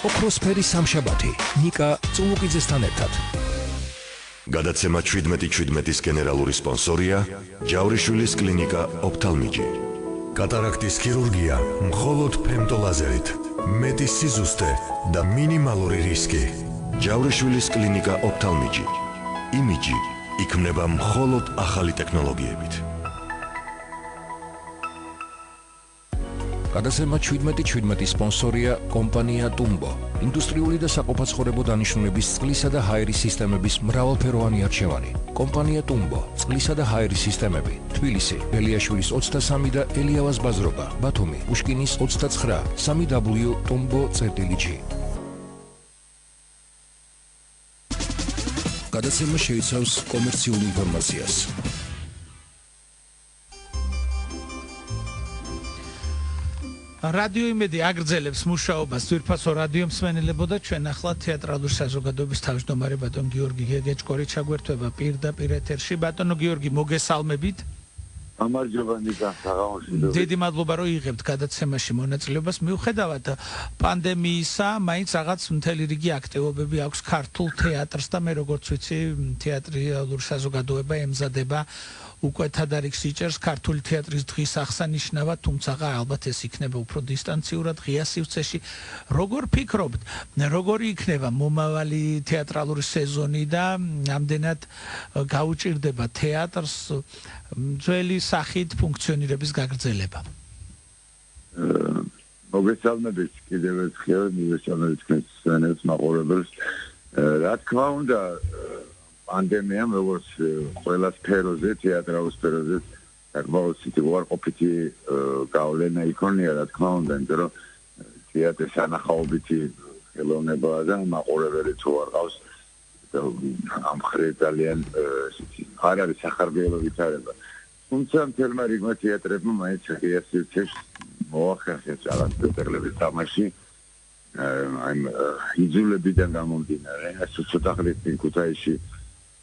ოქროსფერი სამშაბათი ნიკა წულუკიძესთან ერთად. გადაცემა 17-17-ის გენერალური სპონსორია ჯავრიშვილის კლინიკა ოფთალმიჯი. კატარაქტის ქირურგია მხოლოდ ფემტოლაზერით, მეტი სიზუსტე და მინიმალური რისკი. ჯავრიშვილის კლინიკა ოფთალმიჯი. იმიჯი იქმნება მხოლოდ ახალი ტექნოლოგიებით. გადაცემა 17-17-ის სპონსორია კომპანია ტუმბო. ინდუსტრიული და საყოფაცხოვრებო დანიშნულების წყლისა და ჰაერის სისტემების მრავალფეროვანი არჩევანი. კომპანია ტუმბო, წყლისა და ჰაერის სისტემები. თბილისი, ელიაშვილის 23 და ელიავას ბაზრობა, ბათუმი, პუშკინის 29, 3W tumbo.g. გადაცემა შეიცავს კომერციულ ინფორმაციას. რადიო იმედი აგრძელებს მუშაობას ძვირფასო რადიო მსმენელებო და ჩვენ ახლა თეატრალური საზოგადოების თავმჯდომარე ბატონ გიორგი გეგეჭკორი ჩაგვერთვება პირდაპირ ეთერში. ბატონო გიორგი, მოგესალმებით. გამარჯობა ნიკა, საღამოში. დიდი მადლობა რომ იღებთ გადაცემაში მონაწილეობას. მიუხედავად პანდემიისა, მაინც რაღაც მთელი რიგი აქტივობები აქვს ქართულ თეატრს და მე როგორც ვიცი, თეატრალური საზოგადოება ემზადება უკვე თადარიგს იჭერს ქართული თეატრის დღის აღსანიშნავად, თუმცა ალბათ ეს იქნება უფრო დისტანციურად ღია სივრცეში. როგორ ფიქრობთ, როგორი იქნება მომავალი თეატრალური სეზონი და ამდენად გაუჭირდება თეატრს ძველი სახით ფუნქციონირების გაგრძელება? მოგესალმებით კიდევ ერთხელ, მოგესალმებით თქვენს მაყურებელს. რა თქმა უნდა, პანდემიამ როგორც ყველა სფეროზე, თეატრალურ სფეროზე, საკმაოდ უარყოფითი გავლენა იქონია, რა თქმა უნდა, იმიტომ რომ თეატრის ანახაობითი ხელოვნებაა და მაყურებელი თუ არ ყავს ამ ხრით ძალიან არ არის სახარბიელო ვითარება. თუმცა მთელმა რიგმა თეატრებმა მაინც ღია სივრცეში მოახერხეს რაღაც სპექტაკლების თამაში. აი იძულებიდან გამომდინარე, ცოტა ხნით წინ ქუთაისში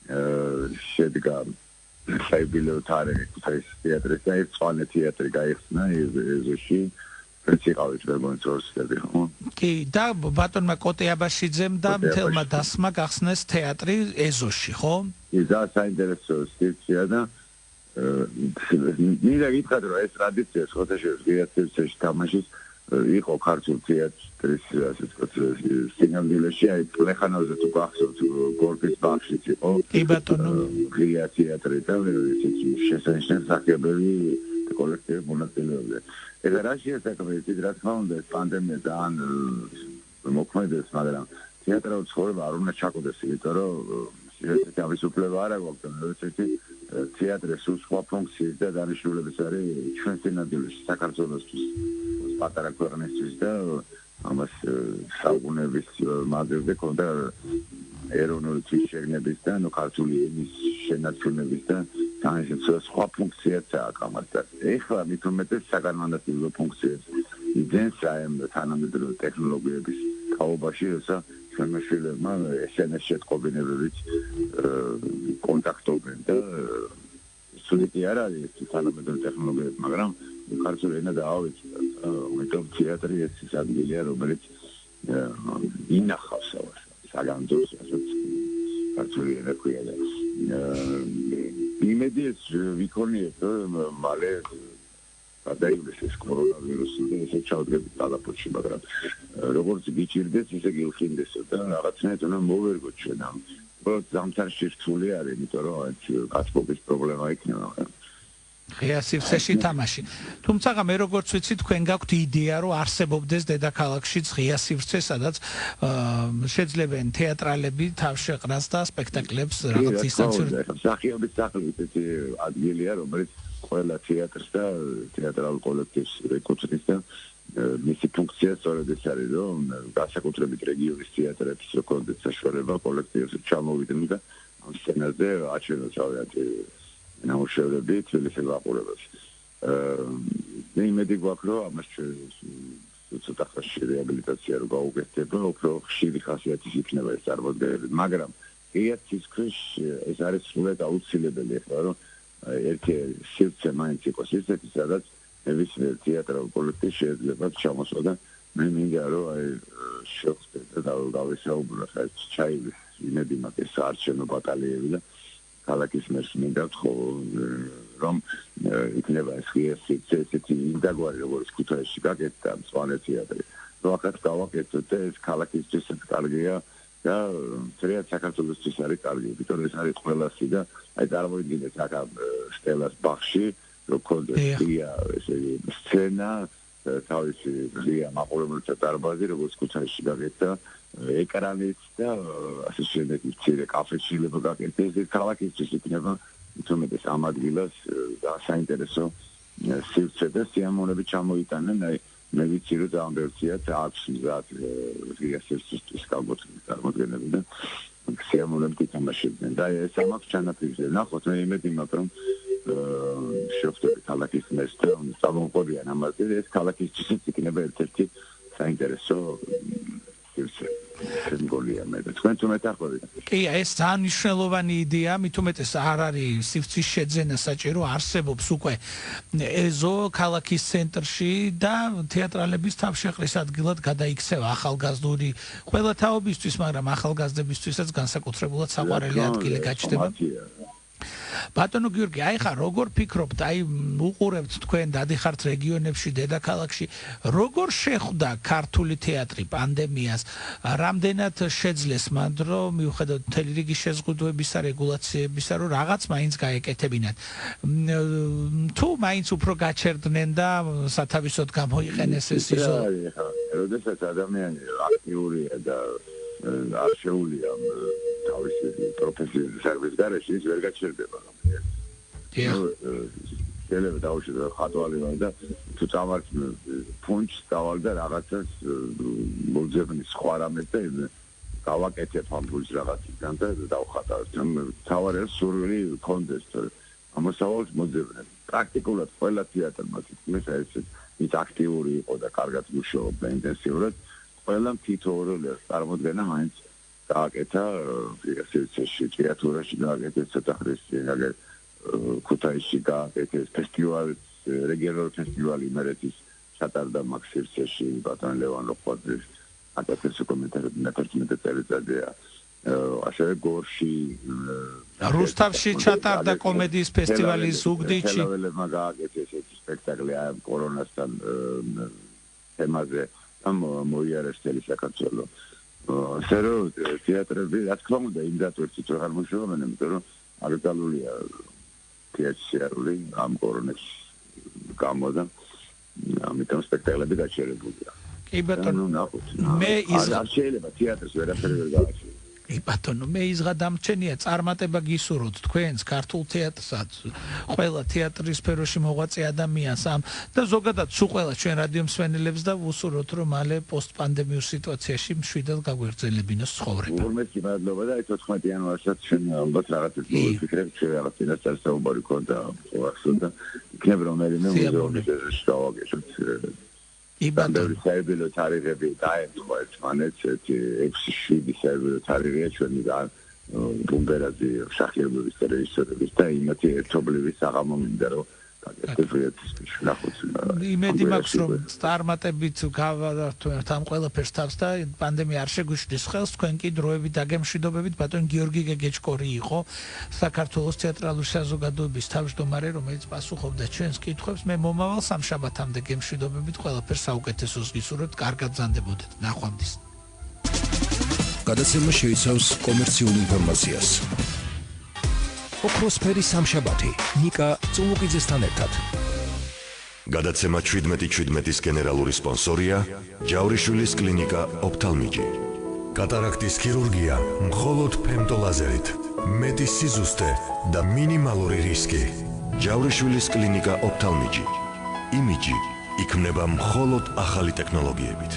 შედგა საიუბილეო თარიღი ქუთაისის თეატრის და ერთწვანე თეატრი გაიხსნა ეზოში. ეციყავით როგორც ორსები ხო? კი, და ბატონმა კოტე აბაშიძემ და მთელმა დასმა გახსნეს თეატრი ეზოში, ხო? კი, და საინტერესო სიტუაცია და მინდა გითხრათ რომ ეს ტრადიცია ხოთაშევის ღია სივრცეში თამაშის იყო ქართულ თეატრის ასე ვთქვათ სინამდვილეში აი პლეხანოვზე თუ გახსოვთ გორკის ბაღშიც იყო კი ბატონო ღია თეატრი და ესეთი შესანიშნავი საკებები კოლექტივი მონაწილეობდა. ეს რა შეესაბამება რა თქმა უნდა ეს პანდემია ძალიან მოქმედებს, მაგრამ თეატრალურ ცხოვრება არ უნდა ჩაკოდეს, იმიტომ რომ ეს თავისუფლება არ აქვს, ესეთი თეატრის სხვა ფუნქციის და დანიშნულების არის ჩვენ სინამდვილეში საქართველოსთვის პატარა ქვეყნისთვის და ამას საუკუნეების მანძილზე ქონდა ეროვნული თვითშეგნების და ქართული ენის შენარჩუნების და სხვა ფუნქციაც აქვს ამასთან. ეხლა მით უმეტეს საგანმანათლებლო ფუნქციებს იძენს ამ თანამედროვე ტექნოლოგიების თაობაში, როცა ჩვენმა შვილებმა SNS შეტყობინებებით კონტაქტობენ და სულიკი არ არის თანამედროვე ტექნოლოგიები, მაგრამ ქართული ენა დაავიწყდა. ამიტომ თეატრი ეს ადგილია, რომელიც ინახავს საგანძურს, ასეთ ქართული ენა ქვია და იმედი ეს ვიქონიეთ, რომ მალე გადაივლეს ეს კორონავირუსი და ესე ჩავდგებით კალაპოტში, მაგრამ როგორც გიჭირდეს, ისე გილხინდესო და რაღაცნაირად უნდა მოვერგოთ ჩვენ ამ. უბრალოდ ზამთარში რთული არის, იმიტომ რომ კაცობის პრობლემა იქნება. ღია სივრცეში თამაში. თუმცა მე როგორც ვიცი, თქვენ გაქვთ იდეა, რომ არსებობდეს დედაქალაქშიც ღია სივრცე, სადაც შეძლებენ თეატრალები თავშეყრას და სპექტაკლებს რაღაც დისტანციურად. მსახიობის სახლი ესეთი ადგილია, რომელიც ყველა თეატრს და თეატრალურ კოლექტივს ეკუთვნის და მისი ფუნქცია სწორედ ეს არის, რომ განსაკუთრებით რეგიონის თეატრებს რქონდეს საშუალება კოლექტივს ჩამოვიდნენ და ამ სცენაზე აჩვენოს თავიანთი ნამუშევრები თბილისის მაყურებელს. მე იმედი გვაქვს, რომ ამას ცოტა ხანში რეაბილიტაცია რო გაუკეთდება, უფრო ხშირი ხასიათის იქნება ეს წარმოდგენები, მაგრამ ღიაცის ქვეშ ეს არის სრულად აუცილებელი, რომ ერთი სივრცე მაინც იყოს ისეთი, სადაც ნებისმიერ თეატრალურ კოლექტივს შეიძლება ჩამოსვა და მე მინდა რომ აი შევხვდე გავესაუბრო საერთოდ ჩაივის იმედი მაქვს საარჩევნო ბატალიები და ქალაქის მერს მინდა ხო რომ იქნება ესეთი ინდაგვარი როგორც ქუთაისში გაკეთდა მწვანე თეატრი რომ ახაც გავაკეთოთ და ეს ქალაქისთვისაც კარგია და ძალიან საქართველოსთვის არის კარგი იმიტომ ეს არის ყველასი და აი წარმოიდგინეთ აქ სტელას ბაღში რომ კონდეს ესე სცენა თავისი ღია მაყურებელთა დარბაზი როგორც ქუთაისში გაკეთდა ეკრანით და ასე შემდეგ მცირე კაფეშილება გაკეთდეს ეს ქალაქისთვის იქნება თუმცა ამ ადგილას საინტერესო სივრცე და სიამოვნები ჩამოიტანენ აი მე ვიცი რომ ძალიან ბევრია აქვს მზად ღია სივრცის წარმოდგენები და სიამოვნები თამაშობდნენ და ეს ამაქვს ჩანაფიქრზე ნახოთ მე იმედი მაქვს რომ შეხვდები ქალაქის მერს და წამოყოლიან ამაზე ეს ქალაქისთვის იქნება ერთ-ერთი საინტერესო სივრცე შემგოლია მე და თქვენ თუმეტ ახლა კი ეს ძალიან მნიშვნელოვანი იდეა მით უმეტეს არ არის სივრცის შეძენა საჭირო არსებობს უკვე ეზო ქალაქის ცენტრში და თეატრალების თავშეყრის ადგილად გადაიქცევა ახალგაზრდული ყველა თაობისთვის მაგრამ ახალგაზრდებისთვისაც განსაკუთრებულად საყვარელი ადგილი გაჩნდება ბატონო გიორგი, აი ხა როგორ ფიქრობთ, აი უყურებთ თქვენ დადიხართ რეგიონებში, დედაქალაქში, როგორ შეხვდა ქართული თეატრი პანდემიას, რამდენად შეძლეს მან, რომ მიუხედავად მთელი რიგი შეზღუდვებისა, რეგულაციებისა, რომ რაღაც მაინც გაეკეთებინათ. თუ მაინც უფრო გაჩერდნენ და სათავისოდ გამოიყენეს ეს იზო. როდესაც ადამიანი აქტიურია და არ შეუულია თავისი პროფესიის სერვის გარეშე ის ვერ გაჩერდება. შეიძლება დაუშვათ ხატვალი ვარ და თუ წამართ ფუნჩს დავალ და რაღაცას მოძებნის სხვა რამეს და გავაკეთებ ამ ფუნჩს რაღაციდან და დავხატავთ. თავარია სურვილი კონდეს ამოსავალს მოძებნებ. პრაქტიკულად ყველა თეატრმა თითქმის ესე ის აქტიური იყო და კარგად მუშაობდა ინტენსიურად. ყველამ თითოეულ წარმოდგენა მაინც გააკეთა სივრცეში, თეატრში გააკეთეს ცოტა ქუთაისში გააკეთეს ფესტივალი, რეგიონალური ფესტივალი იმერეთის ჩატარდა მაგ სივრცეში ბატონ ლევან ლოხოძის აკეთეს კომენტარები მე-11 წელიწადია. ასევე გორში რუსთავში ჩატარდა კომედიის ფესტივალი ზუგდიდში. ხელოვანებმა გააკეთეს ეს სპექტაკლი ამ კორონასთან თემაზე. ამ მოიარეს თელი საქართველო. სერო თეატრები რა თქმა უნდა იმ დატვირთით რომ არ მუშაობენ, იმიტომ რომ აკრძალულია თეატრი ამ კორონას გამო და ამიტომ სპექტაკლები გაჩერებულია. კი ბატონო, მე არ შეიძლება თეატრს ვერაფერი ვერ გააჩეროს. კი ბატონო, მე იზღა დამრჩენია წარმატება გისურვოთ თქვენს ქართულ თეატრსაც, ყველა თეატრის სფეროში მოღვაწე ადამიანს ამ და ზოგადად სულ ყველა ჩვენ რადიო მსმენელებს და ვუსურვოთ რომ მალე პოსტპანდემიურ სიტუაციაში მშვიდად გაგვერძელებინოს ცხოვრება. უღმესი მადლობა და 14 იანვარსაც ჩვენ ალბათ რაღაცას მოვიფიქრებთ, ჩვენ რაღაც წინასწარ საუბარი ქონდა ახსოვს და იქნებ რომ მე მუზეუმის დავაგეშოთ. Ibandori საერბილო თარიღები დაემთხვა ერთმანეთს 6-7 საერბილო თარიღია ჩვენი ბუმბერაძე მსახიობების და რეჟისორების და იმათი ერთობლივი საღამო მინდა რომ გაკეთდეს ნახოთ. იმედი მაქვს რომ წარმატებით გავართ ამ ყველაფერს თავს და პანდემია არ შეგვიშლის ხელს თქვენ კი დროებით დაგემშვიდობებით ბატონ გიორგი გეგეჭკორი იყო საქართველოს თეატრალური საზოგადოების თავმჯდომარე რომელიც პასუხობდა ჩვენს კითხვებს მე მომავალ სამშაბათამდე გემშვიდობებით ყველაფერს საუკეთესოს გისურვებთ კარგად ბრძანდებოდეთ ნახვამდის. გადაცემა შეიცავს კომერციულ ინფორმაციას. ოქროსფერი სამშაბათი ნიკა წულუკიძესთან ერთად. გადაცემა 17-17-ის გენერალური სპონსორია ჯავრიშვილის კლინიკა ოფთალმიჯი. კატარაქტის ქირურგია მხოლოდ ფემტოლაზერით. მეტი სიზუსტე და მინიმალური რისკი. ჯავრიშვილის კლინიკა ოფთალმიჯი. იმიჯი იქმნება მხოლოდ ახალი ტექნოლოგიებით.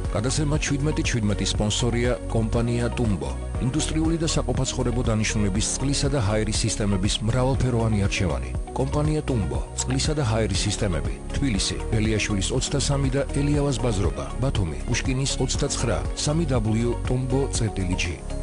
გადაცემა 17-17-ის სპონსორია კომპანია ტუმბო. ინდუსტრიული და საყოფაცხოვრებო დანიშნულების წყლისა და ჰაერის სისტემების მრავალფეროვანი არჩევანი. კომპანია ტუმბო, წყლისა და ჰაერის სისტემები. თბილისი, ელიაშვილის 23 და ელიავას ბაზრობა, ბათუმი, პუშკინის 29, 3W tumbo.gr